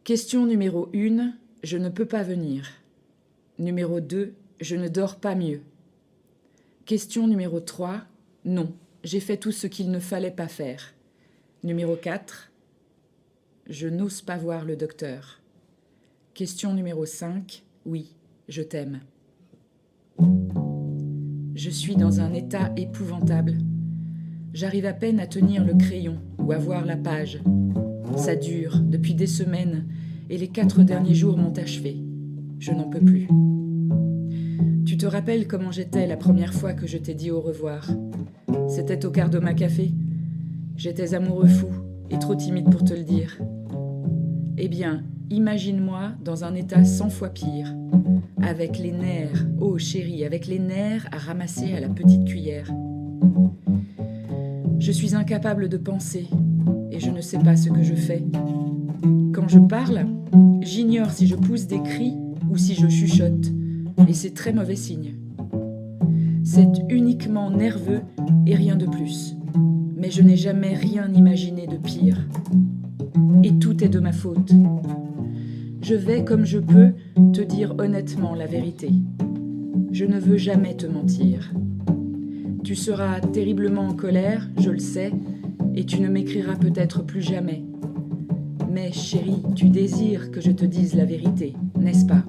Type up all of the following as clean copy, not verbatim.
Question numéro 1, je ne peux pas venir. Numéro 2, je ne dors pas mieux. Question numéro 3, non, j'ai fait tout ce qu'il ne fallait pas faire. Numéro 4, je n'ose pas voir le docteur. Question numéro 5, oui, je t'aime. Je suis dans un état épouvantable. J'arrive à peine à tenir le crayon ou à voir la page. Ça dure depuis des semaines et les 4 derniers jours m'ont achevé. Je n'en peux plus. Tu te rappelles comment j'étais la première fois que je t'ai dit au revoir? C'était au Cardoma Café. J'étais amoureux fou et trop timide pour te le dire. Eh bien, imagine-moi dans un état 100 fois pire, avec les nerfs, oh chérie, avec les nerfs à ramasser à la petite cuillère. Je suis incapable de penser et je ne sais pas ce que je fais. Quand je parle, j'ignore si je pousse des cris ou si je chuchote, et c'est très mauvais signe. C'est uniquement nerveux et rien de plus, mais je n'ai jamais rien imaginé de pire. Et tout est de ma faute. Je vais, comme je peux, te dire honnêtement la vérité. Je ne veux jamais te mentir. Tu seras terriblement en colère, je le sais, et tu ne m'écriras peut-être plus jamais. Mais chérie, tu désires que je te dise la vérité, n'est-ce pas?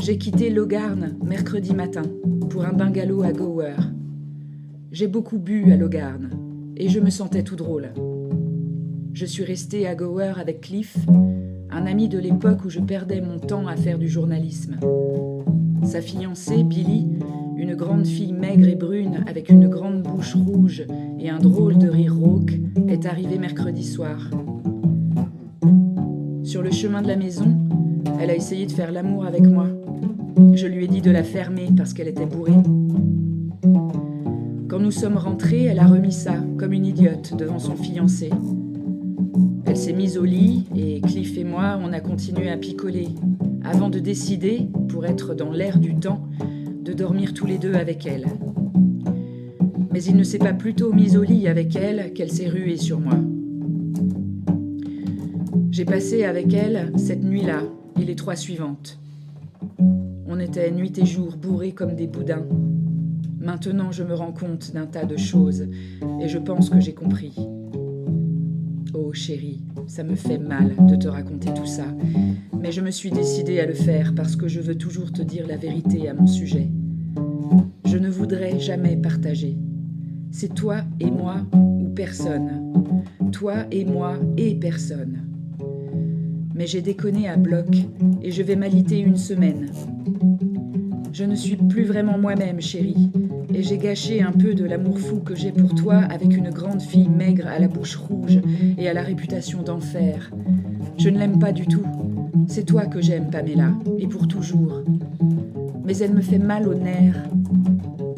J'ai quitté Logarn mercredi matin pour un bungalow à Gower. J'ai beaucoup bu à Logarn et je me sentais tout drôle. Je suis restée à Gower avec Cliff, un ami de l'époque où je perdais mon temps à faire du journalisme. Sa fiancée, Billy, une grande fille maigre et brune avec une grande bouche rouge et un drôle de rire rauque, est arrivée mercredi soir. Sur le chemin de la maison, elle a essayé de faire l'amour avec moi. Je lui ai dit de la fermer parce qu'elle était bourrée. Quand nous sommes rentrés, elle a remis ça, comme une idiote, devant son fiancé. Elle s'est mise au lit et Cliff et moi, on a continué à picoler, avant de décider, pour être dans l'air du temps, de dormir tous les deux avec elle. Mais il ne s'est pas plutôt mis au lit avec elle qu'elle s'est ruée sur moi. J'ai passé avec elle cette nuit-là et les 3 suivantes. On était nuit et jour bourrés comme des boudins. Maintenant, je me rends compte d'un tas de choses et je pense que j'ai compris. Oh chérie, ça me fait mal de te raconter tout ça, mais je me suis décidée à le faire parce que je veux toujours te dire la vérité à mon sujet. Je ne voudrais jamais partager. C'est toi et moi ou personne. Toi et moi et personne. Mais j'ai déconné à bloc et je vais m'aliter une semaine. Je ne suis plus vraiment moi-même, chérie, et j'ai gâché un peu de l'amour fou que j'ai pour toi avec une grande fille maigre à la bouche rouge et à la réputation d'enfer. Je ne l'aime pas du tout. C'est toi que j'aime, Pamela, et pour toujours. Mais elle me fait mal aux nerfs.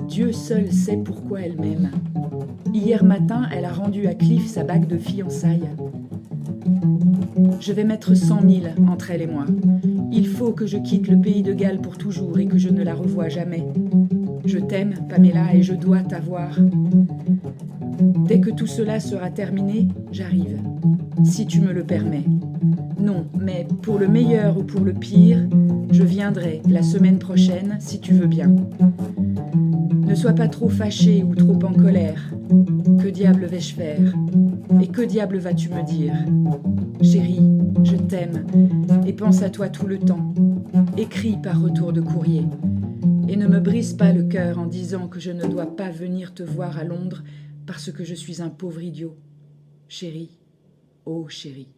Dieu seul sait pourquoi elle m'aime. Hier matin, elle a rendu à Cliff sa bague de fiançailles. Je vais mettre 100 000 entre elle et moi. Il faut que je quitte le pays de Galles pour toujours et que je ne la revoie jamais. Je t'aime, Pamela, et je dois t'avoir. Dès que tout cela sera terminé, j'arrive, si tu me le permets. Non, mais pour le meilleur ou pour le pire, je viendrai la semaine prochaine, si tu veux bien. Ne sois pas trop fâché ou trop en colère. Que diable vais-je faire? Et que diable vas-tu me dire? Chérie, je t'aime et pense à toi tout le temps. Écris par retour de courrier. Et ne me brise pas le cœur en disant que je ne dois pas venir te voir à Londres parce que je suis un pauvre idiot. Chérie, oh chérie.